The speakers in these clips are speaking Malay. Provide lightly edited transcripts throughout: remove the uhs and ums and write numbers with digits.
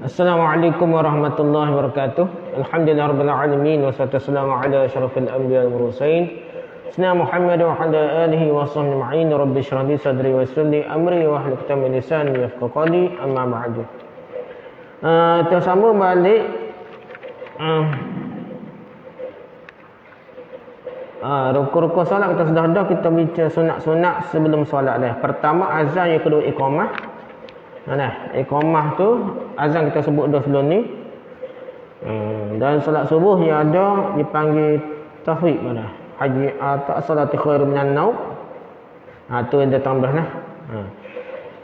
Assalamualaikum warahmatullahi wabarakatuh. Alhamdulillahirabbil alamin wassalatu wassalamu ala asyrafil anbiya'i wal mursalin sayyidina Muhammad wa ala alihi wa sahbihi ajma'in. Rabbi shrah li sadri wa yassir li amri wa hlul 'uqdatam min lisani yafqahu qawli. Amma ba'du. Kita sambung balik rukun-rukun solat kita sudah ada. Kita baca sunat-sunat sebelum solat dah. Pertama azan, yang kedua iqamah. Iqamah tu azan kita sebut dah sebelum ni. Dan solat subuh yang ada dipanggil tahrik mana? Haji atau salatul khair minan naum. Tu yang dia tambah lah.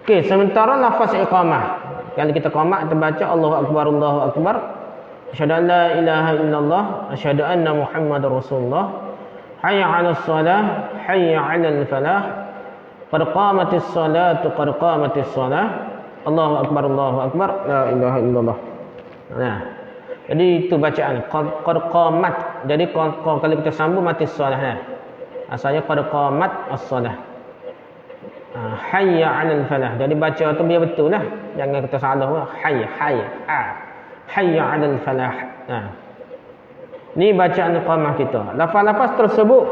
Okey, sementara lafaz iqamah. Kalau kita qamat kita baca Allahu akbar, Allahu akbar. Asyhadu an la ilaha illallah, asyhadu anna Muhammadar Rasulullah. Hayya 'alas salah, hayya 'alal falah. Qad qamatis salatu, qad qamatis salah. Allahu akbar, Allahu akbar, la ilaha illallah. Jadi itu bacaan qad qamat. Jadi kalau kita sambung mati solah. Asalnya qad qamat as-solah. Hayya 'alal falah. Jadi baca tu biar betul lah. Jangan kita salah. Hayya hayya 'alal falah. Ni bacaan iqamah kita. Lafaz-lafaz tersebut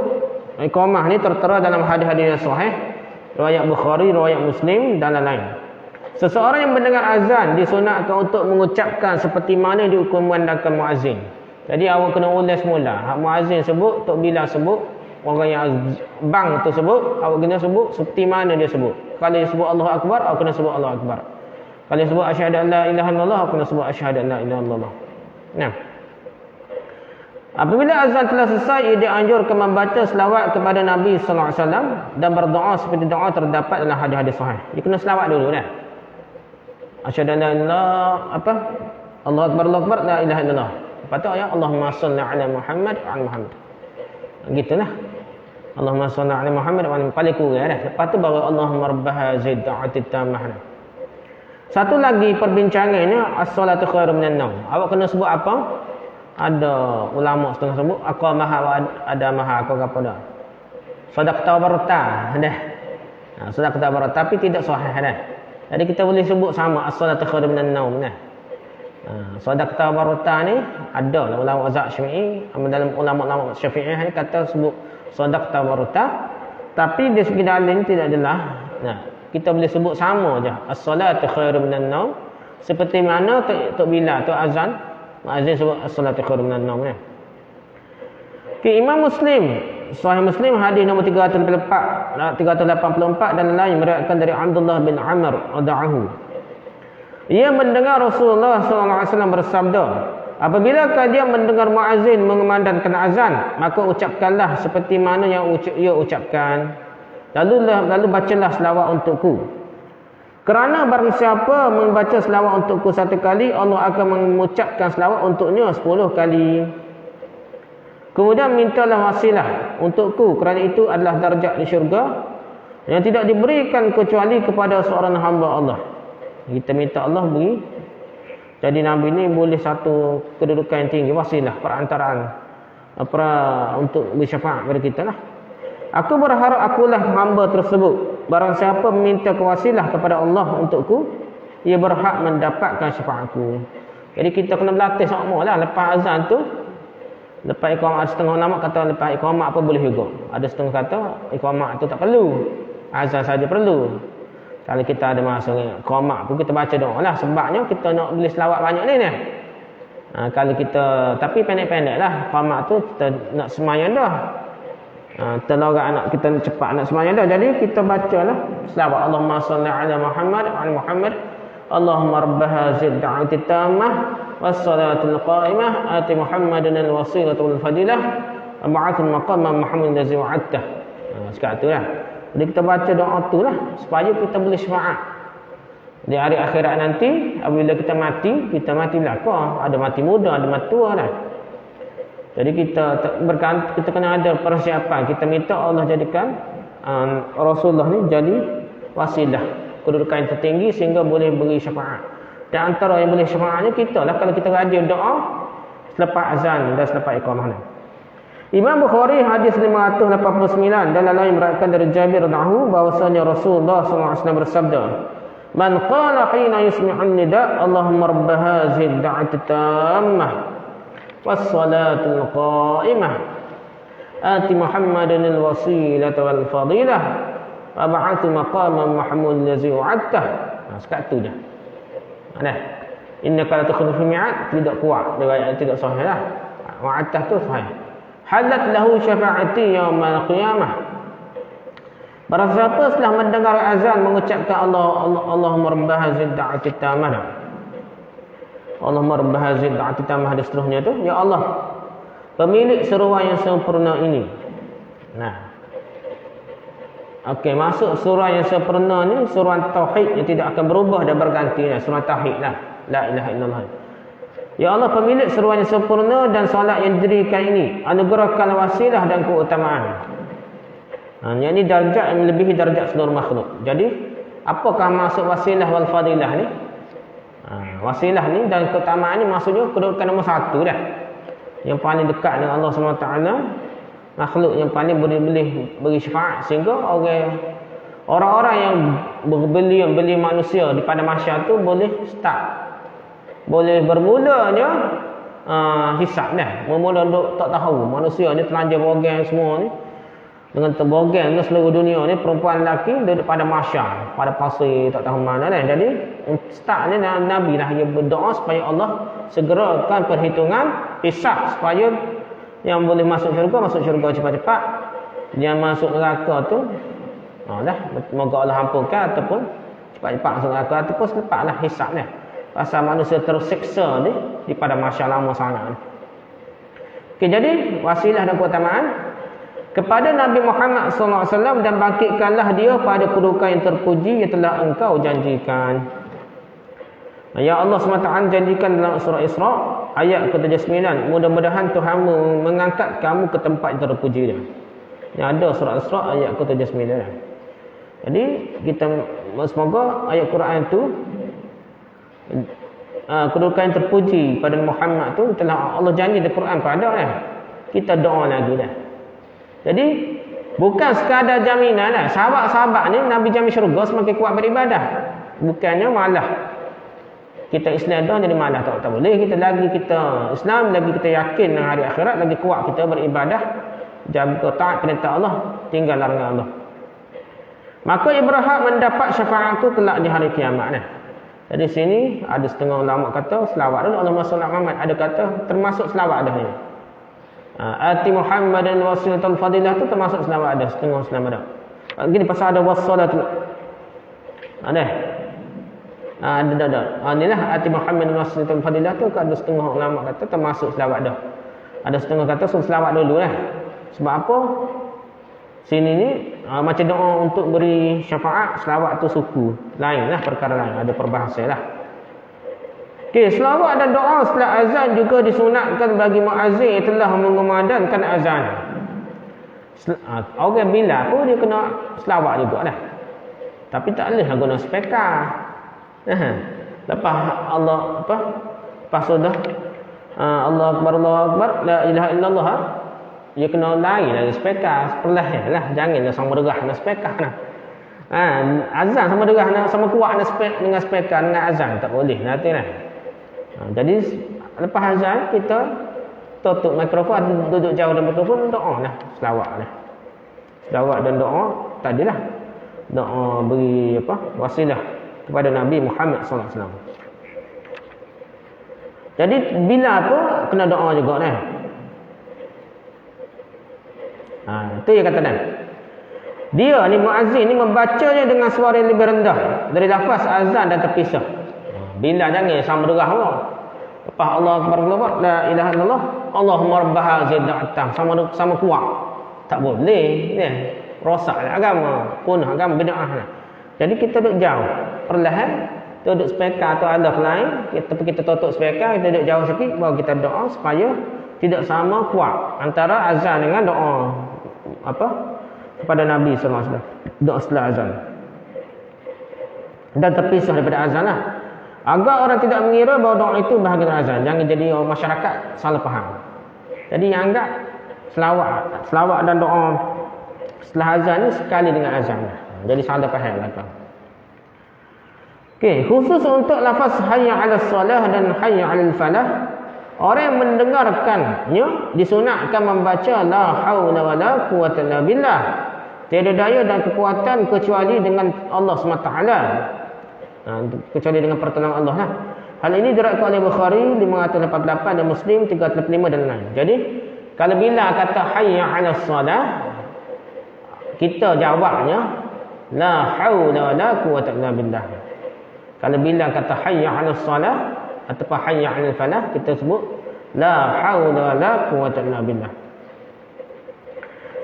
iqamah ni tertera dalam hadis-hadis yang sahih, riwayat Bukhari, riwayat Muslim dan lain-lain. Seseorang yang mendengar azan disunatkan untuk mengucapkan seperti mana dikumandangkan muazzin. Jadi awak kena ulas semula. Hak muazzin sebut, Tok Bilal sebut, orang yang bang tu sebut, awak kena sebut seperti mana dia sebut. Kalau dia sebut Allahu akbar, awak kena sebut Allahu akbar. Kalau dia sebut asyhadu an la ilaha illallah, awak kena sebut asyhadu an la ilaha illallah. Apabila azan telah selesai, ia dianjurkan membaca selawat kepada Nabi sallallahu alaihi wasallam dan berdoa seperti doa terdapat dalam hadis-hadis sahih. Dia kena selawat dulu dah. Asyhadu an la ilaha Allahu akbar, Allahu akbar, la ilaha illallah. Lepas tu ayat Allahumma shalli ala Muhammad wa ala Muhammad. Gitulah. Allahumma shalli ala Muhammad wa ala paling kurang dah. Lepas tu baru Allahumma rabb hadzal da'wati tammah. Satu lagi perbincangannya as-salatu khairum minan naum. Awak kena sebut apa? Ada ulama setengah sebut aqamaha wa adamaha, apa dah. Sadaqta barata dah. Sadaqta barata tapi tidak sahih dah. Jadi kita boleh sebut sama as-salatu khairum minan naum dah. Sadaqta barata ni ada lah ulama mazhab Syafi'i, dalam ulama-ulama Syafi'i ni kata sebut sadaqta barata, tapi di segi dalil tidak adalah. Kita boleh sebut sama aja as-salatu khairum minan naum, seperti mana Tok Bilal tu azan, muazzin sebut as-salatu khairum minan naum. Imam Muslim, Sahih Muslim hadis nombor 384 dan lain meriwayatkan dari Abdullah bin Amr radhiyallahu. Ia mendengar Rasulullah sallallahu alaihi wasallam bersabda, apabila kalian mendengar muazzin mengumandangkan azan, maka ucapkanlah seperti mana yang ia ucapkan. Lalu bacalah selawat untukku. Kerana barang siapa membaca selawat untukku satu kali, Allah akan mengucapkan selawat untuknya 10 kali. Kemudian mintalah wasilah untukku, kerana itu adalah darjat di syurga yang tidak diberikan kecuali kepada seorang hamba Allah. Kita minta Allah beri. Jadi Nabi ni boleh satu kedudukan yang tinggi, wasilah, perantaraan untuk bersyafaat kepada kita lah. Aku berharap akulah hamba tersebut. Barang siapa meminta kewasilah kepada Allah untukku, ia berhak mendapatkan syafaatku. Jadi kita kena berlatih sama lah. Lepas azan tu, lepas iqamah, ada setengah ulama kata lepas iqamah apa boleh juga. Ada setengah kata iqamah tu tak perlu, azan saja perlu. Kalau kita ada masa iqamah pun kita baca doa lah. Sebabnya kita nak boleh selawat banyak ni. Kalau kita, tapi pendek-pendek lah. Iqamah tu kita nak semayang dah. Terlorak anak kita cepat nak semayang dah. Jadi kita bacalah selawat Allahumma salli ala Muhammad wa ala Muhammad. Allahumma rabb hadzal da'wati tammah was-salatul qa'imah ati Muhammadan al-wasilata wal fadilah wa ba'athil maqama Muhammadan allazi wa'adtah. Sekarang tu lah. Jadi kita baca doa tu lah supaya kita boleh syafaat di hari akhirat nanti. Apabila kita matilah kau. Ada mati muda, ada mati tua lah. Jadi kita kena ada persiapan. Kita minta Allah jadikan Rasulullah ni jadi wasilah, kedudukan yang tertinggi sehingga boleh beri syafaat. Dan antara yang boleh syafaatnya kita lah kalau kita rajin doa selepas azan dan selepas iqamah ni. Imam Bukhari hadis 589 dan lain meriwayatkan dari Jabir radhiyallahu bahwasanya Rasulullah SAW bersabda, Man qala hina yusmi'un nida Allahumma rabb hadhihi ad-da'wati tammah was-salatul qa'imah ati Muhammadan al-wasilata wal fadilah wa ba'athu maqaman mahmud allazi wa'adtah. Sekat tu je. Ada. Innaka la tukhlifu mi'ad, tidak kuat riwayat tidak sahih lah. Wa'adtah tu sahih. Halat lahu syafa'ati yaumal qiyamah. Barang siapa setelah mendengar azan mengucapkan Allahumma rabb hadhihi ad-da'wati tammah. Allahumma rabb hadhihi ad-da'wati tammah dan seterusnya tu, ya Allah, pemilik seruan yang sempurna ini. Nah. Okey, masuk surah yang sempurna ni surah tauhid yang tidak akan berubah dan berganti lah. Surah tauhid lah. La ilaha illallah. Ya Allah, pemilik seruan yang sempurna dan solat yang didirikan ini, anugerahkan wasilah dan keutamaan. Yang ini darjat yang melebihi darjat seluruh makhluk. Jadi, apakah maksud wasilah wal fadilah ni? Wasilah ni dan keutamaan ni maksudnya kedudukan nombor satu dah. Yang paling dekat dengan Allah SWT, makhluk yang paling boleh beri syafaat, sehingga orang-orang yang beli manusia di pada masyarakat tu boleh start, boleh bermulanya hisap dah. Mula duk tak tahu manusia ni telanjang bogang semua ni, dengan terbogang ke seluruh dunia ni, perempuan lelaki duduk pada masyarakat, pada pasir tak tahu mana dah. Jadi start ni Nabi lah yang berdoa supaya Allah segerakan perhitungan hisap, supaya yang boleh masuk syurga cepat-cepat, yang masuk neraka tu dah moga Allah ampunkan, ataupun cepat-cepat masuk neraka, ataupun selepaslah hisap ni. Pasal manusia tersiksa ni di pada masa lama sangat. Okey, jadi wasilah dan keutamaan kepada Nabi Muhammad SAW, dan bangkitkanlah dia pada kedudukan yang terpuji yang telah engkau janjikan. Ya Allah SWT janjikan dalam surah Isra ayat ke-79, mudah-mudahan Tuhanmu mengangkat kamu ke tempat yang terpuji dia. Yang ada surah Isra ayat ke-79. Jadi kita semoga ayat Quran tu kedudukan yang terpuji pada Muhammad tu telah Allah janji di Quran pada dah. Kita doa lagi dah. Jadi bukan sekadar jaminan lah. Sahabat-sahabat ni Nabi jamin syurga semakin kuat beribadah. Bukannya malah kita Islam dah jadi malah tak boleh. Kita Islam lagi kita yakin dengan hari akhirat, lagi kuat kita beribadah, jaga taat perintah Allah, tinggal larangan Allah. Maka Ibrahim mendapat syafaatku kelak di hari kiamat ni. Jadi sini ada setengah ulama kata selawat dulu Allahumma shalli ala Muhammad, ada kata termasuk selawat dah ni. Ati Muhammadan wasilatul fadilah tu termasuk selawat dah, setengah selawat dah. Gini pasal ada wassalatu. Ada. Inilah ati Muhammadan wasilatul fadilah tu ada setengah ulama kata termasuk selawat dah. Ada setengah kata selawat dulu lah. Sebab apa? Sini ni macam doa untuk beri syafaat, selawat tu suku lain lah, perkara lain, ada perbahasan lah. Okay, selawat dan doa setelah azan juga disunatkan bagi muazzin yang telah mengumandangkan azan. Orang bila pun dia kena selawat juga lah, tapi tak boleh guna speaker. Lepas Allah lepas sudah Allah Akbar la ilaha illallah, dia kena lain dari speaker perlahan lah, janganlah sama derah dengan speaker lah. Azan sama derah sama kuat dengan speaker dengan azan tak boleh nanti lah. Jadi lepas azan kita tutup mikrofon, duduk jauh dari mikrofon, doa lah, selawat lah. Selawat dan doa tadilah doa beri wasilah kepada Nabi Muhammad SAW. Jadi bila apa kena doa juga lah. Itu yang kata Dan. Dia ni muazzin ni membacanya dengan suara yang lebih rendah dari lafaz azan dan terpisah. Bila jangan sama derah Allah. Lepas Allah Akbar la ilaha illallah Allahumma rabb hadhihi ad-da'wah sama kuat. Tak boleh ni. Rosaklah agama, punah agama, bid'ah lah. Jadi kita duduk jauh, perlahan duduk speaker atau ada lain, tapi kita tutup speaker, kita duduk jauh sikit baru kita doa supaya tidak sama kuat antara azan dengan doa kepada Nabi SAW, doa setelah azan, dan terpisah daripada azan lah, agar orang tidak mengira bahawa doa itu bahagian azan. Jangan jadi orang masyarakat salah faham. Jadi yang anggap selawat dan doa setelah azan ni sekali dengan azan lah. Jadi salah faham lah. Okey, khusus untuk lafaz hayya 'alas salah dan hayya 'alal falah, orang yang mendengarkannya disunatkan membaca la haula wala quwwata illa billah. Tiada daya dan kekuatan kecuali dengan Allah SWT. Kecuali dengan pertolongan Allah lah. Hal ini diriwayatkan oleh Bukhari 588 dan Muslim 335 dan lain. Jadi kalau bila kata hayya 'alas salah, kita jawabnya la haula wala quwwata illa billah. Kalau bila kata hayya 'alas salah ataupun hayya 'alal falah, kita sebut la haula wala quwwata illa billah.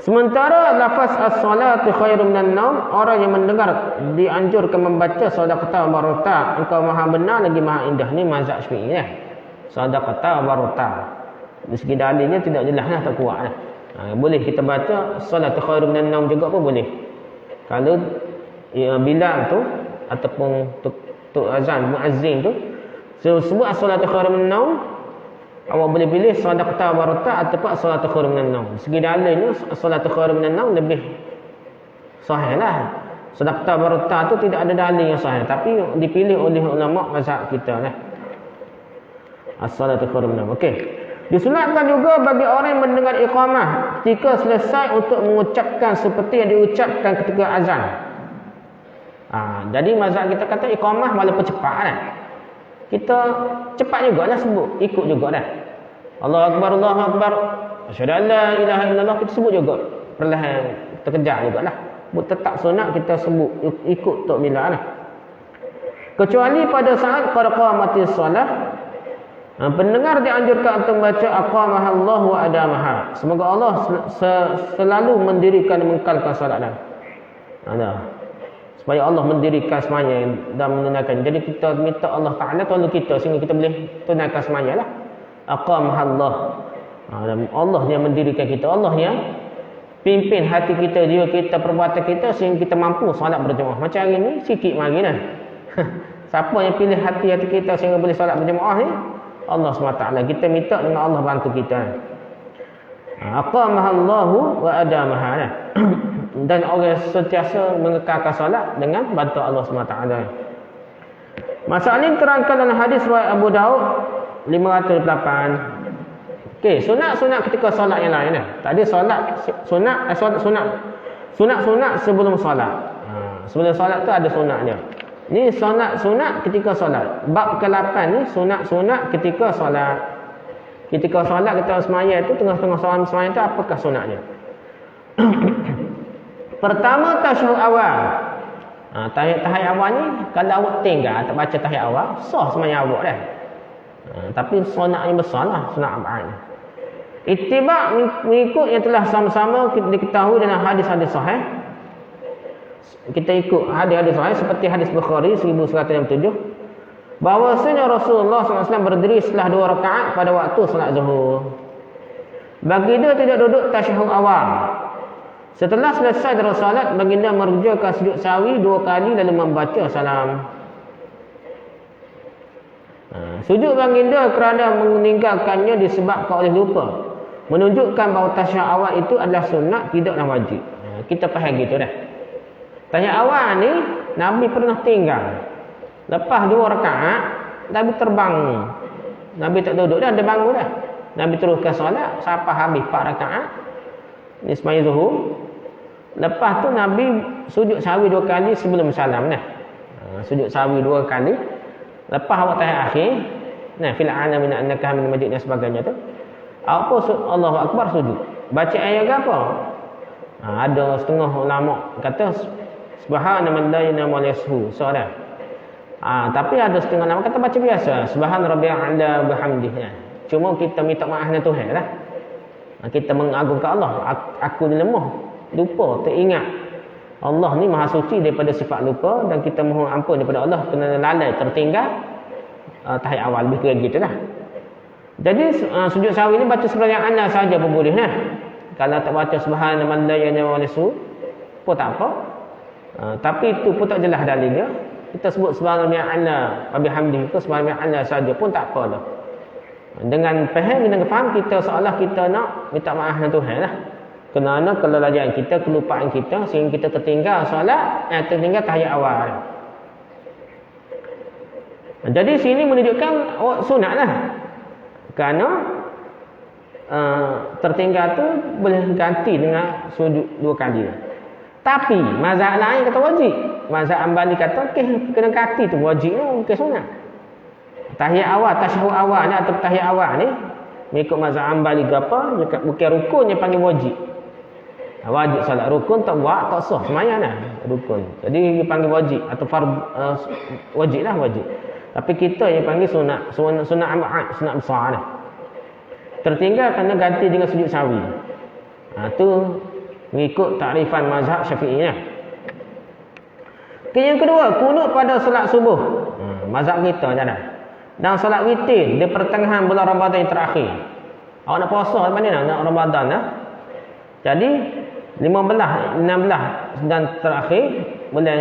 Sementara lafaz as-salatu khairun minan naum, orang yang mendengar dianjurkan membaca sadaqata wa barata, engkau maha benar lagi maha indah. Ni mazhab Syafi'i sadaqata wa barata. Dari segi dalilnya tidak jelaslah, tak kuatlah. Boleh kita baca salatu khairun minan naum juga pun boleh. Kalau Bilal tu ataupun tu azan muazzin tu sebut as-salatu khairun minan naum, awak boleh pilih sadaqata wa barata ataupun as-salatu khairun minan naum. Segi dalilnya as-salatu khairun minan naum lebih sahihlah. Sadaqata wa barata tu tidak ada dalil yang sahih, tapi dipilih oleh ulama mazhab kita lah. As-salatu khairun minan naum. Okey. Disunatkan juga bagi orang yang mendengar iqamah ketika selesai untuk mengucapkan seperti yang diucapkan ketika azan. Jadi mazhab kita kata iqamah walaupun cepat kan, kita cepat jugalah sebut, ikut juga dah. Allahu akbar, Allahu akbar, asyhadu an la ilaha illallah, kita sebut juga perlahan, terkejar jugalah. Tetap sunat kita sebut, ikut Tok Bilal lah. Kecuali pada saat qad qamatis solah, pendengar dianjurkan untuk membaca aqamahallahu wa adamaha. Semoga Allah selalu mendirikan dan mengekalkan solat dah. Supaya Allah mendirikan semuanya dan menunaikan. Jadi kita minta Allah Ta'ala tolong kita sehingga kita boleh tunaikan semuanya lah. Aqamahallah. Allah yang mendirikan kita. Allah yang pimpin hati kita, jiwa kita, perbuatan kita sehingga kita mampu solat berjemaah. Macam hari ni sikit lagi dah. Siapa yang pilih hati-hati kita sehingga boleh solat berjemaah ni? Allah SWT. Kita minta dengan Allah bantu kita. Aqamahallahu wa adamaha. Dan orang sentiasa mengekalkan solat dengan bantu Allah SWT. Masalah ini terangkan dalam hadis riwayat Abu Daud 508. Okey, sunat-sunat ketika solat yang lain. Tadi solat sunat sebelum solat. Sebelum solat tu ada sunatnya. Ni sunat ketika solat. Bab ke-8 ni sunat ketika solat. Ketika solat kita semaya tu, tengah-tengah solat semaya tu apakah sunatnya? Pertama tasyahud awal. Tahiyat awal ni kalau awak tinggal tak baca tahiyat awal, sah semaya awak dah. Tapi sunat yang besar lah, sunat abad. Ittiba' mengikut yang telah sama-sama diketahui dalam hadis-hadis sahih. Kita ikut hadis-hadis sahih seperti hadis Bukhari 1167 bahawasanya Rasulullah SAW berdiri setelah 2 rakaat pada waktu solat zuhur. Baginda tidak duduk tasyahud awal. Setelah selesai dari solat, baginda merujukkan sujud sahwi 2 kali lalu membaca salam. Sujud baginda kerana meninggalkannya disebabkan oleh lupa, menunjukkan bahawa tasyahud awal itu adalah sunat, tidaklah wajib. Kita faham gitu dah. Tasyahud awal ni Nabi pernah tinggal. Lepas 2 rakaat Nabi terbangun. Nabi tak duduk dah, dia bangun dah. Nabi teruskan solat sampai habis 4 rakaat. Ni sembahyang zuhur. Lepas tu Nabi sujud sahwi 2 kali sebelum salam dah. Sujud sahwi 2 kali. Lepas awak tahiyat akhir, fil alamin annaka hamidum majid dan sebagainya tu, awak pun Allahu akbar sujud. Baca ayat apa? Ada setengah ulama kata subhana man la ilaha illa huwa. So dah. Tapi ada setengah ulama kata baca biasa, subhana rabbiyal a'la bihamdihi. Cuma kita minta maaf dengan Tuhan lah. Kita mengagungkan Allah. Aku ni lemah, lupa, teringat. Allah ni maha suci daripada sifat lupa, dan kita mohon ampun daripada Allah kerana lalai tertinggal tahiyat awal, lebih kurang gitulah. Jadi sujud sahwi ni baca sebenarnya ana saja pun boleh lah. Kalau tak baca subhana man la ilaha illa huwa pun tak apa. Tapi itu pun tak jelas dalilnya. Kita sebut subhana bi'ala wa bihamdihi, itu subhana bi'ala saja pun tak apa dah. Dengan faham kita seolah kita nak minta maaf dengan Tuhan lah. Kerana kelalaian kita, kelupaan kita sehingga kita tertinggal solat, tertinggal tahiyat awal. Jadi sini menunjukkan sunat lah. Kerana tertinggal tu boleh ganti dengan sujud 2 kali. Tapi mazhab lain kata wajib. Mazhab Ambali kata kena ganti tu wajib ni, bukan sunat. Tahiyat awal, tasyahud awal ni atau tahiyat awal ni mengikut mazhab Ambali ke apa, bukan rukun yang panggil wajib. Wajib solat, rukun tak buat tak sah sembahyang dah rukun. Jadi dia panggil wajib atau wajib lah wajib. Tapi kita yang panggil sunat sunat besar dah. Tertinggal kena ganti dengan sujud sawi. Tu mengikut takrifan mazhab Syafi'i lah. Yang kedua, kunut pada solat subuh. Mazhab kita je dah. Dan solat witir di pertengahan bulan Ramadan yang terakhir. Awak nak puasa macam mana nak Ramadan dah? Jadi 15, 16 dan terakhir bulan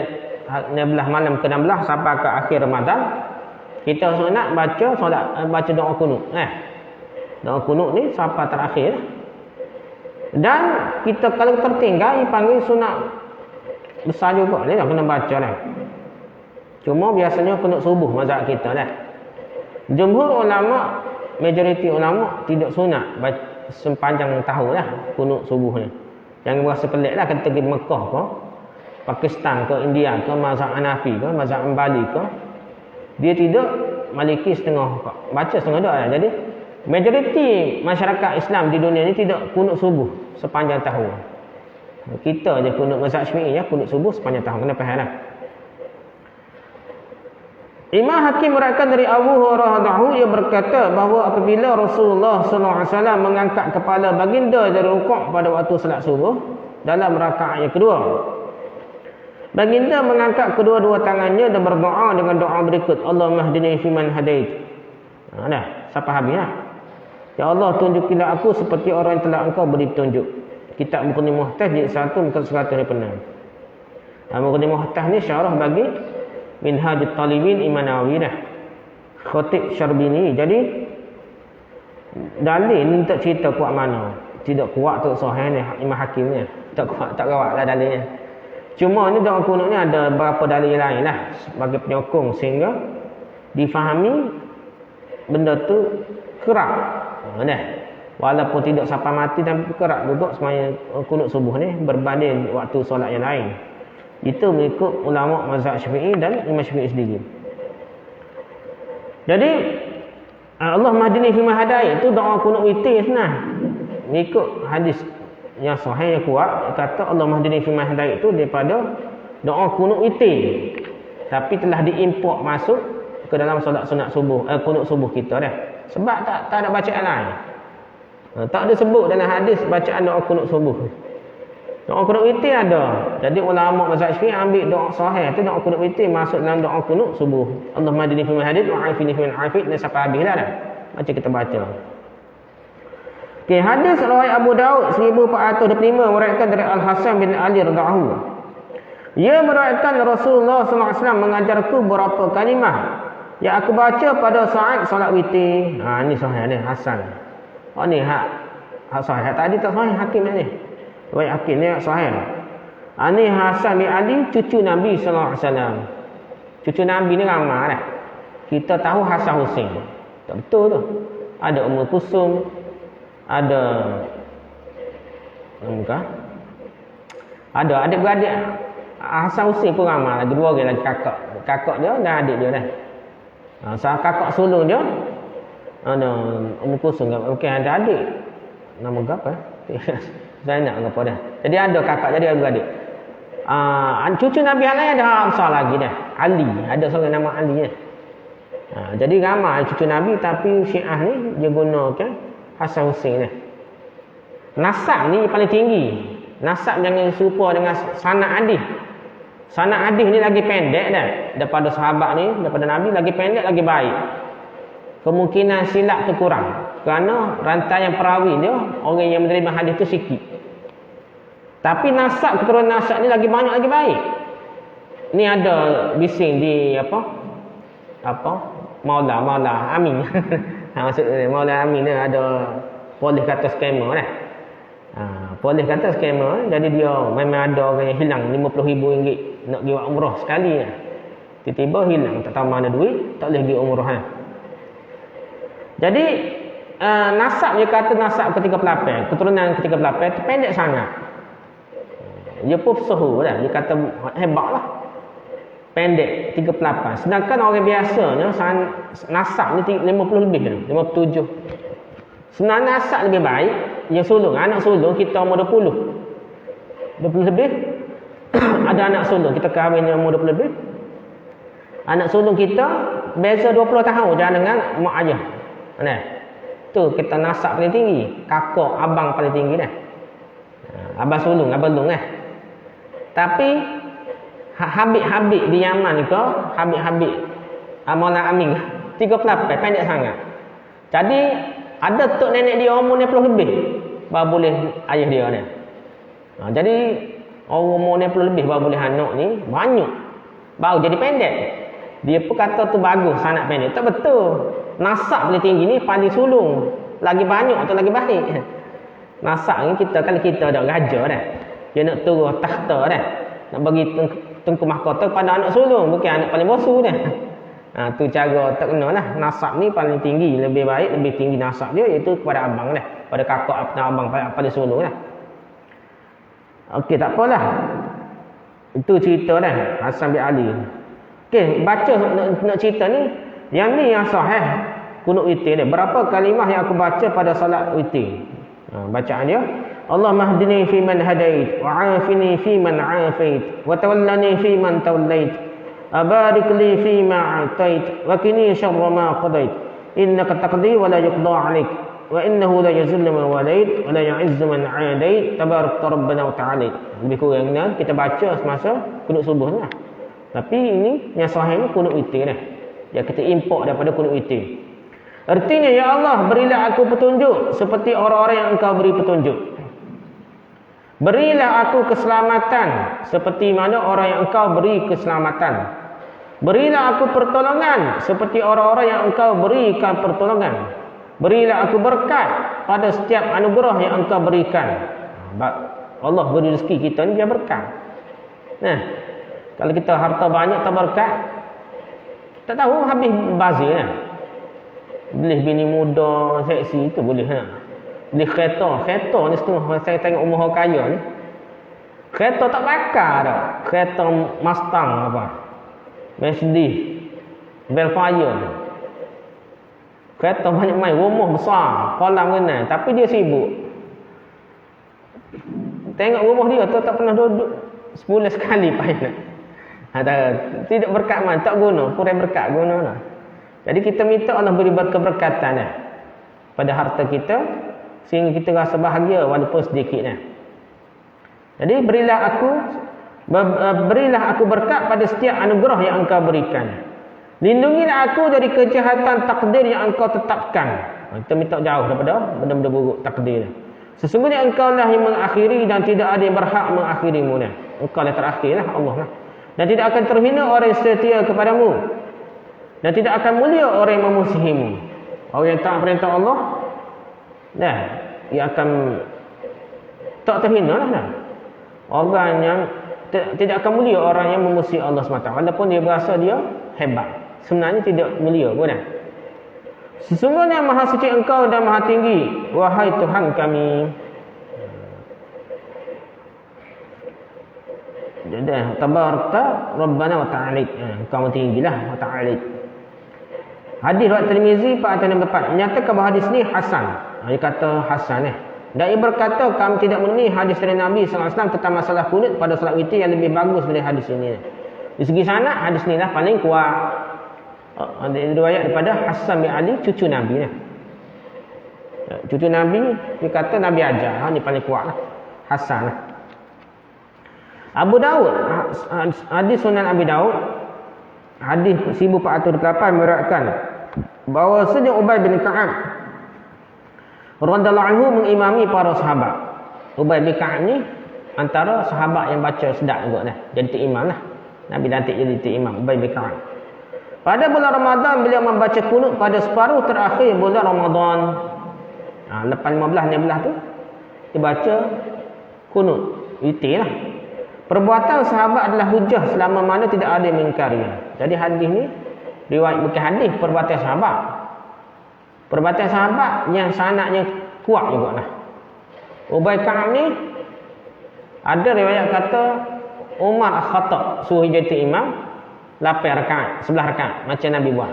16 malam ke-16 sampai ke akhir Ramadan, kita sunat baca doa kunut. Doa kunut ni sampai terakhir. Dan kita kalau tertinggal dipanggil sunat besar juga ni, dah kena baca dah. Cuma biasanya kunut subuh mazhab kita dah. Jumhur ulama, majoriti ulama tidak sunat sepanjang tahun lah kunut subuh ni. Jangan berasa pelik lah kata pergi Mekah ke, Pakistan ke, India ke, mazhab Hanafi ke, mazhab Ambali ke. Dia tidak, Maliki setengah baca setengah doa lah. Jadi majoriti masyarakat Islam di dunia ni tidak kunut subuh sepanjang tahun. Kita je kunut mazhab Syafi'i ya, kunut subuh sepanjang tahun. Kena faham lah. Imam Hakim meriwayatkan dari Abu Hurairah radhiyallahu, ia berkata bahawa apabila Rasulullah sallallahu alaihi wasallam mengangkat kepala baginda dari rukuk pada waktu salat subuh dalam rakaat yang kedua, baginda mengangkat kedua-dua tangannya dan berdoa dengan doa berikut, Allahumma hdini fiman hadait. Dah sampai habis lah. Ya Allah, tunjukilah aku seperti orang yang telah engkau beri petunjuk. Kitab Muqni Muhtaz jilid 1 muka 106. Muqni Muhtaz ni syarah bagi Minhajut Talibin Imam Nawawi dah. Khatib Syarbini. Jadi dalil ni tak cerita kuat mana. Tidak kuat tu sahih ni Imam Hakim ni. Tak kuat lah dalilnya. Cuma ni doa kunut ni ada beberapa dalil lain lah sebagai penyokong sehingga difahami benda tu kerap. Walaupun tidak sampai mati dan kerap juga semaya kunut subuh ni berbanding waktu solat yang lain. Itu mengikut ulama mazhab Syafi'i dan Imam Syafi'i sendiri. Jadi Allah mahdini fi mahadai itu doa kunut witir senang. Mengikut hadis yang sahih yang kuat kata Allah mahdini fi mahadai itu daripada doa kunut witir. Tapi telah diimport masuk ke dalam solat sunat subuh, kunut subuh kita dah. Sebab tak ada bacaan lain. Tak ada sebut dalam hadis bacaan doa kunut subuh. Doa kunut witir ada. Jadi ulama mazhab Syafi'i ambil doa sahih tu, doa kunut witir masuk dalam doa kunut subuh. Allahumma hdini fi man hadait wa 'afini fi man 'afait, dan sampai habislah dah. Macam kita baca. Okey, hadis riwayat Abu Daud 1425 meriwayatkan dari Al Hasan bin Ali radhiyallahu. Ia meriwayatkan Rasulullah sallallahu alaihi wasallam mengajarku beberapa kalimah yang aku baca pada saat solat witir. Ni sahih ni Hasan. Ni hak sahih. Tadi tak sahih Hakim ni. Riwayat Hakim ni sahih. Ni Hasan bin Ali cucu Nabi sallallahu alaihi wasallam. Cucu Nabi ni ramai dah. Kita tahu Hasan Husain. Tak betul tu. Ada Ummul Kulsum, ada adik-beradik. Hasan Husain pun ramai lagi, 2 orang lagi kakak dia dan adik dia dah. Salah kakak sulung dia ada Ummul Kulsum, mungkin ada adik nama apa? Saya nak apa dah. Jadi ada kakak, jadi ada adik. Cucu Nabi lain ada besar lagi dah. Ali, ada seorang nama Ali dah. Jadi ramai cucu Nabi, tapi Syiah ni dia gunakan Hasan Husain dah. Nasab ni paling tinggi. Nasab jangan serupa dengan sanak hadis. Sanak hadis ni lagi pendek dah. Daripada sahabat ni, daripada Nabi lagi pendek, lagi baik. Kemungkinan silap tu kurang. Kerana rantaian perawi dia, orang yang menerima hadis tu sikit. Tapi nasab, keturunan nasab ni lagi banyak, lagi baik. Ni ada bising di Maula Amin. Maksud Maula Amin ni ada polis kata scammer dah. Polis kata scammer, jadi dia memang ada orang yang hilang RM50,000 nak pergi buat umrah sekali. Tiba-tiba hilang, tak tahu mana duit. tak boleh pergi umrah. Jadi nasab dia kata nasab ke-38, keturunan ke-38 tu pendek sangat. Dia pun suhu dah, dia kata hebatlah. Pendek 38. Sedangkan orang biasanya nasab ni 50 lebih dah, 57. Sebenarnya nasab lebih baik yang sulung, anak sulung kita umur 20 lebih. Ada anak sulung kita kahwin yang umur 20 lebih. Anak sulung kita beza 20 tahun jangan dengan mak ayah. Nah, tu kita nasab paling tinggi, kakak abang paling tinggi dah. Abang sulung, abang lung . Tapi Habib-habib di Yaman ke, Habib-habib Maulana Amin 38 pendek sangat. Jadi ada tok nenek dia umur 60 lebih baru boleh ayah dia ni. Jadi orang umur 60 lebih baru boleh anak ni banyak. Baru jadi pendek. Dia pun kata tu bagus anak pendek. Tak betul. Nasab paling tinggi ni paling sulung. Lagi banyak atau lagi baik. Nasab ni kita kalau kita ada raja dah. Dia nak turun takhta dah. Nak bagi tengku mahkota pada anak sulung, bukan anak paling bosu dah. Tu cara tak kena lah. Nasab ni paling tinggi, lebih baik, lebih tinggi nasab dia iaitu kepada abang dah, pada kakak atau abang pada sulung lah. Okey, tak apalah. Itu cerita dah Hasan bin Ali. Okey, baca nak cerita ni. Yang ni yang sahih kunut witir dia. Berapa kalimah yang aku baca pada solat witir? Bacaan dia, Allahumma hdini fi man hadait wa afini fi man afait wa tawallani fi man tawallait abarik li fi ma atait wa qini syarra ma qadait innaka taqdi wa la yuqda alaik wa innahu la yuzillu man walait wa la yu'izzu man adait tabarakta rabbana wa ta'ala. Lebih kurangnya kita baca semasa kunut subuh lah. Tapi ini yang sahih ni kunut witir dah. Dia kita import daripada kunut witir. Artinya, ya Allah, berilah aku petunjuk seperti orang-orang yang engkau beri petunjuk. Berilah aku keselamatan seperti mana orang yang engkau beri keselamatan. Berilah aku pertolongan seperti orang-orang yang engkau berikan pertolongan. Berilah aku berkat pada setiap anugerah yang engkau berikan. Allah beri rezeki kita ni dia berkat. Nah, kalau kita harta banyak tak berkat, tak tahu habis bazir lah. Beli bini muda seksi tu boleh lah. Beli kereta ni setengah saya tengok umur orang kaya ni. Kereta tak bakar dah. Kereta Mustang apa. Mercedes. Velfire. Kereta banyak main, rumah besar, kolam renang, tapi dia sibuk. Tengok rumah dia tu tak pernah duduk sebulan sekali pakai. Tidak berkat man, tak guna, kurang berkat guna lah. Jadi kita minta Allah beri keberkatan pada harta kita sehingga kita rasa bahagia walaupun sedikit . Jadi berilah aku berkat pada setiap anugerah yang engkau berikan. Lindungilah aku dari kejahatan takdir yang engkau tetapkan. Kita minta jauh daripada benda-benda buruk takdir. Sesungguhnya engkau lah yang mengakhiri dan tidak ada yang berhak mengakhirimu . Engkau lah terakhir lah, Allah lah. Dan tidak akan terhina orang yang setia kepadamu. Dan tidak akan mulia orang yang memusuhimu. Orang yang taat perintah Allah, dia akan tak terhina lah. Orang yang tidak akan mulia orang yang memusuhi Allah SWT. Walaupun dia berasa dia hebat, sebenarnya tidak mulia pun . Sesungguhnya maha suci engkau dan maha tinggi, wahai Tuhan kami. Jadi tabarakta rabbana wa ta'ala. Engkau tinggilah wa ta'ala. Hadis riwayat Tirmizi 464 menyatakan bahawa hadis ni hasan. Dia kata hasan . Dan ia berkata kami tidak menemui hadis dari Nabi SAW tentang masalah kunut pada solat witir yang lebih bagus dari hadis ini . Di segi sanad hadis ni lah paling kuat. Ada riwayat daripada Hasan bin Ali, cucu Nabi . Cucu Nabi, dia kata Nabi ajar. Ni paling kuat lah. Hasan . Abu Daud, hadis Sunan Abi Daud, hadis 1408 meriwayatkan bahwasanya Ubay bin Ka'ab radhiyallahu anhu mengimami para sahabat. Ubay bin Ka'ab ni antara sahabat yang baca sedap juga dah. Jadi tok imam lah. Nabi lantik jadi tok imam Ubay bin Ka'ab. Pada bulan Ramadan beliau membaca kunut pada separuh terakhir bulan Ramadan. Lepas 15-16 tu dia baca kunut witir lah. Perbuatan sahabat adalah hujah selama mana tidak ada yang mengingkarinya. Jadi hadis ni riwayat bukan hadis, perbuatan sahabat. Perbuatan sahabat yang sanadnya kuat juga lah. Ubay Ka'ab ni ada riwayat kata Umar Al-Khattab suruh jadi imam 8 rakaat, 11 rakaat macam Nabi buat.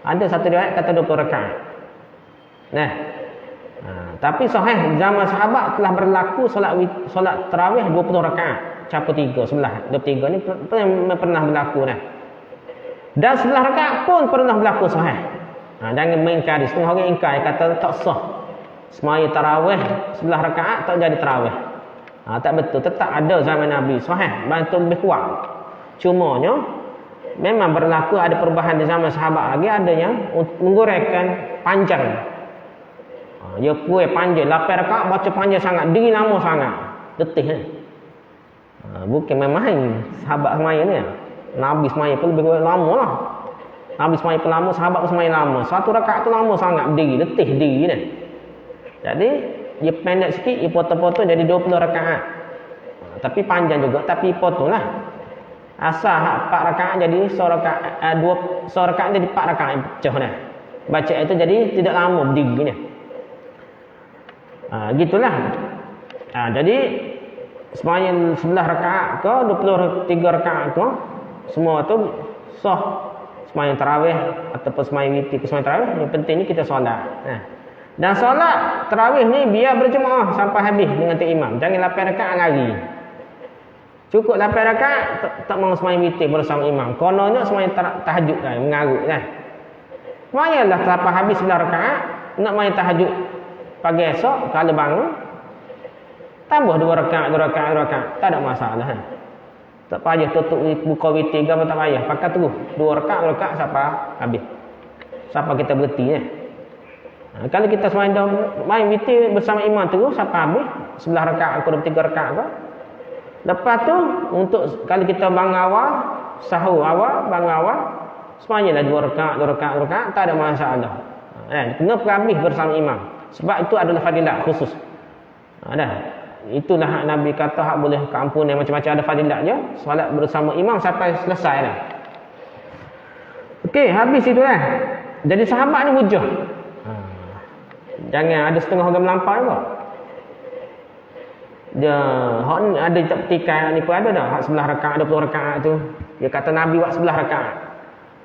Ada satu riwayat kata 20 rakaat. Nah, tapi sahih zaman sahabat telah berlaku solat tarawih 20 rakaat, campur 3, 11, 23 ni pernah berlaku dah. Dan 11 rakaat pun pernah berlaku sahih. Jangan mengingkari, setengah orang ingkar kata tak sah. Semaya tarawih 11 rakaat tak jadi tarawih. Tak betul, tetap ada zaman Nabi sahih, bantu lebih kuat. Cumanya memang berlaku ada perubahan di zaman sahabat lagi, ada yang mengguraikan panjang. Dia kuih panjang 8 rakaat baca panjang sangat, diri lama sangat. Letih bukan main-main sahabat semaya ni. Nabi semaya pun lebih lama lah. Nabi semaya pun lama, sahabat pun semaya lama. Satu rakaat tu lama sangat berdiri, letih diri ni. Jadi dia pendek sikit, dia potong-potong jadi 20 rakaat. Tapi panjang juga, tapi potonglah. Asal 4 rakaat jadi rakaat jadi 4 rakaat pecah dah. Baca itu jadi tidak lama berdiri ni. Gitulah. Jadi sembahyang 11 rakaat ke 23 rakaat ke, semua tu sah. Sembahyang tarawih ataupun sembahyang witir ke sembahyang tarawih, yang penting ni kita solat. Dan solat tarawih ni biar berjemaah sampai habis dengan tok imam. Jangan 8 rakaat lagi. Cukup 8 rakaat tak mau sembahyang witir bersama imam. Kononnya sembahyang tahajud dah, mengarut dah. Sembahyanglah sampai habis 11 rakaat, nak main tahajud pagi esok kalau bangun tambah 2 rakaat, 2 rakaat, 2 rakaat, tak ada masalah. Tak payah tutup buka witir ke apa, tak payah. Pakai terus 2 rakaat, 2 rakaat sampai habis. Sampai kita berhenti kalau kita sembahyang main witir bersama imam terus sampai habis 11 rakaat atau 23 rakaat ke. Lepas tu untuk kalau kita bangun awal, sahur awal, bangun awal, sembahyanglah 2 rakaat, 2 rakaat, 2 rakaat, tak ada masalah. Kena habis bersama imam. Sebab itu adalah fadilat khusus. Itulah hak Nabi kata hak boleh keampunan macam-macam ada fadilatnya. Solat bersama imam sampai selesai dah. Okey, habis itu dah. Jadi sahabat ni hujah. Jangan ada setengah orang melampau juga. Dia hak ni ada tak petikai ni pun ada dah. Hak 11 rakaat, 20 rakaat tu. Dia kata Nabi buat 11 rakaat.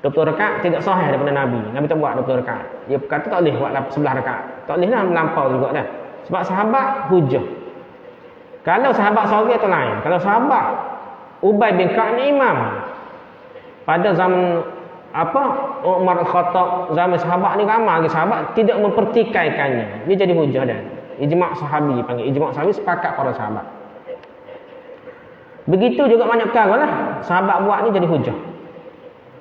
20 rakaat tidak sahih daripada Nabi. Nabi tak buat 20 rakaat. Dia kata tak boleh buat 11 rakaat. Tak boleh lah melampau juga dah. Sebab sahabat hujah. Kalau sahabat seorang itu lain. Kalau sahabat Ubay bin Ka'ab ni imam. Pada zaman Umar Al-Khattab, zaman sahabat ni ramai lagi sahabat tidak mempertikaikannya. Dia jadi hujah dah. Ijma' sahabi panggil. Ijma' sahabi sepakat para sahabat. Begitu juga banyak perkara lah. Sahabat buat ni jadi hujah.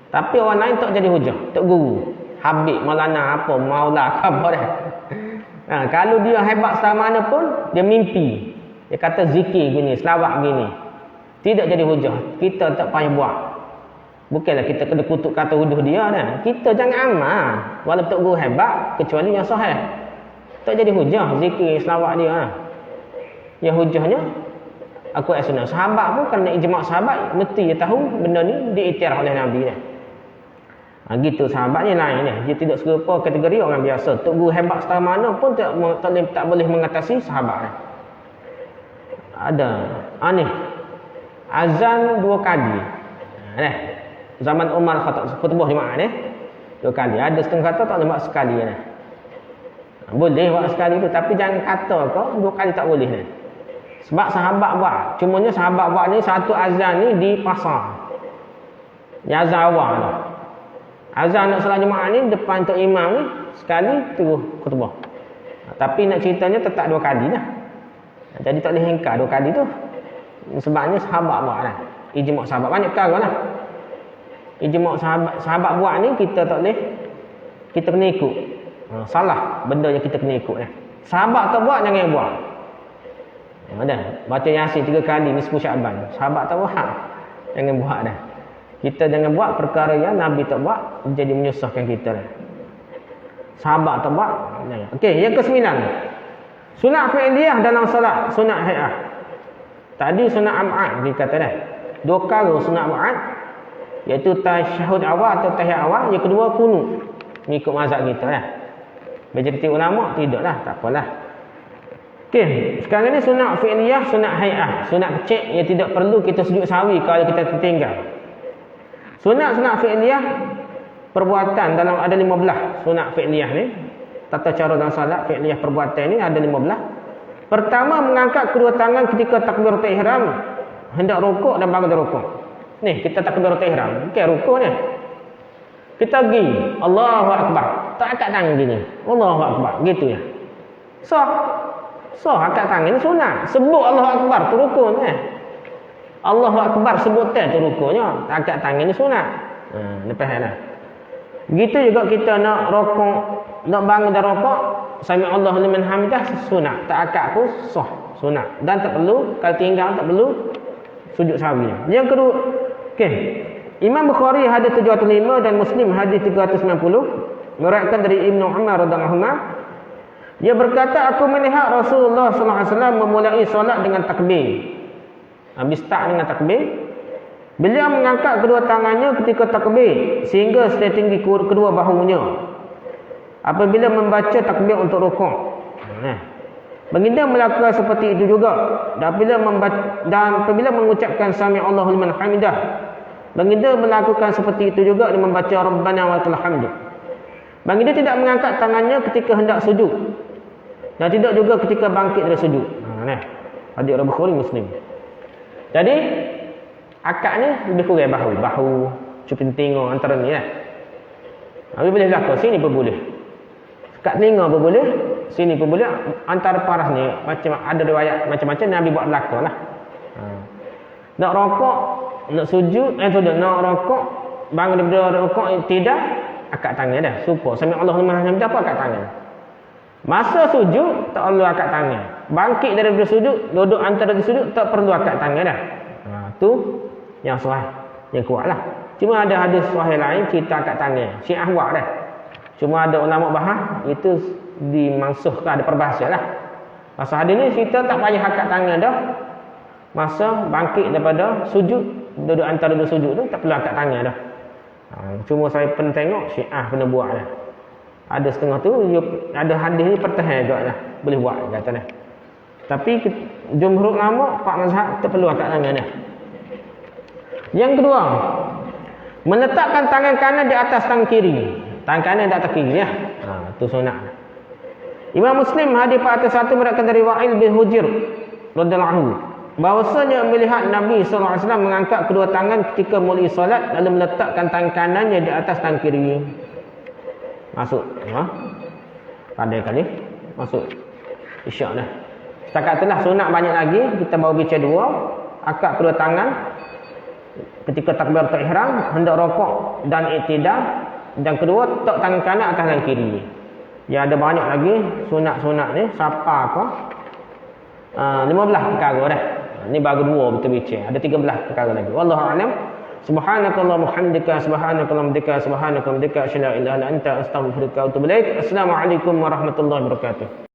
Tapi orang lain tak jadi hujah. Tak guru. Habib, Maulana apa, Maula apa dah. Kalau dia hebat selama mana pun, dia mimpi. Dia kata zikir gini, selawat gini. Tidak jadi hujah. Kita tak payah buat. Bukanlah kita kena kutuk kata huduh dia dah. Kita jangan amal. Walaupun tak guru hebat, kecuali yang sahih. Tak jadi hujah zikir, selawat dia. Yang hujahnya, aku sunnah. Sahabat pun kerana ijma' sahabat, mesti dia tahu benda ni diiktiraf oleh Nabi dah. Gitu sahabat ni lain ni. Dia tidak serupa kategori orang biasa. Tok guru hebat setara mana pun tak boleh mengatasi sahabat ni. Ada ni azan 2 kali. Zaman Umar Khattab khutbah jemaah ni 2 kali. Ada setengah kata tak boleh buat sekali ni. Boleh buat sekali tu, tapi jangan kata kau 2 kali tak boleh ni. Sebab sahabat buat. Cumanya sahabat buat ni satu azan ni di pasar. Ni azan awal tu. Azan nak salat jemaah ni depan tok imam ni sekali terus khutbah. Tapi nak ceritanya tetap 2 kali lah. Jadi tak boleh hengkar 2 kali tu. Sebabnya sahabat buat lah. Ijma' sahabat. Banyak perkara lah. Ijma' sahabat buat ni kita tak boleh. Kita kena ikut. Salah benda yang kita kena ikut lah. Sahabat tak buat, jangan buat. Baca Yasin 3 kali ni 10 Syaban. Sahabat tak buat, jangan buat dah. Kita jangan buat perkara yang Nabi tak buat, jadi menyusahkan kita lah. Sahabat tak buat. Okey, yang ke-9. Sunat fi'liyah dalam salat, sunat hay'ah. Tadi sunat ab'ad dikata dah. 2 kali sunat ab'ad. iaitu tasyahud awal atau tahiyat awal. Yang kedua kunut, mengikut mazhab kita lah. Majoriti ulama tidaklah, tak apalah. Okey, sekarang ni sunat fi'liyah, sunat hay'ah, sunat kecil yang tidak perlu kita sujud sahwi kalau kita tertinggal. Sunat fi'liyah perbuatan dalam ada 15 sunat fi'liyah ni. Tata cara dalam salat fi'liyah perbuatan ni ada 15. Pertama, mengangkat kedua tangan ketika takbiratul ihram, hendak rukuk dan bangun dari rukuk. Ni kita takbiratul ihram, okey rukuk ni. Kita pergi Allahu akbar, tak angkat tangan gini. Allahu akbar, gitu ya. So angkat tangan ni sunat. Sebut Allahu akbar tu rukun kan. Allahu akbar sebutan tu rukunnya. Angkat tangan ni sunat. Lepas dah. Begitu juga kita nak rukuk, nak bangun dari rukuk, sami Allahu liman hamidah sunat. Tak angkat pun sah, sunat. Dan tak perlu kalau tinggal tak perlu sujud sahwi. Yang kedua, okey. Imam Bukhari hadis 705 dan Muslim hadis 390 meriwayatkan dari Ibnu Umar radhiyallahu anhu. Dia berkata, aku melihat Rasulullah SAW memulai solat dengan takbir. Habis start dengan takbir. Beliau mengangkat kedua tangannya ketika takbir sehingga setinggi kedua bahunya. Apabila membaca takbir untuk rukuk. Baginda melakukan seperti itu juga. Dan apabila mengucapkan sami Allahu liman hamidah, baginda melakukan seperti itu juga dan membaca Rabbana wa lakal hamd. Baginda tidak mengangkat tangannya ketika hendak sujud. Dan tidak juga ketika bangkit dari sujud. Hadis Bukhari Muslim. Jadi akad ni lebih kurang bahu cuping tengok antara ni lah. Habis boleh berlaku sini pun boleh. Kat telinga pun boleh, sini pun boleh. Antara paras ni macam ada riwayat macam-macam Nabi buat berlaku lah. Nak rokok, nak sujud, nak rokok, bangun daripada rokok tidak akad tangan dah. Supaya sami Allahu liman hamidah apa akad tangan. Masa sujud tak perlu akad tangan. Bangkit daripada sujud, duduk antara sujud tak perlu akad tangan dah. Tu yang sahih, yang kuatlah. Cuma ada hadis sahih lain cerita akad tangan. Syiah buat dah. Cuma ada ulama bahas itu dimansuhkan, ada perbahasa lah. Masa hadis ni cerita tak payah akad tangan dah. Masa bangkit daripada sujud, duduk antara dua sujud tu tak perlu akad tangan dah. Cuma saya pernah tengok Syiah pernah buat dah. Ada setengah tu ada hadis ni pertahan juga lah. Boleh buat kata dah. Tapi jumhur ulama pak mazhab tak perlu akad tangan dah. Yang kedua, meletakkan tangan kanan di atas tangan kiri. Tangan kanan di atas kiri ya. Tu sunat. Imam Muslim hadis 401 meriwayatkan dari Wa'il bin Hujr radhiyallahu anhu bahwasanya melihat Nabi sallallahu alaihi wasallam mengangkat kedua tangan ketika mulai solat lalu meletakkan tangan kanannya di atas tangan kiri. Masuk pandai kali masuk isyak dah. Setakat itulah sunat banyak lagi. Kita baru bicara dua. Akad kedua tangan ketika takbiratul ihram, hendak rokok dan i'tidal. Dan kedua, letak tangan kanan atas tangan kiri. Ya ada banyak lagi sunat-sunat ni. Siapa kau 15 perkara dah. Ni baru dua kita bicara. Ada 13 perkara lagi. Wallahu a'lam. Subhanakallahumma hamdika subhanakallahumma hamdika subhanakallahumma hamdika asyhadu an la ilaha illa anta astaghfiruka wa atubu ilaik. Assalamualaikum warahmatullahi wabarakatuh.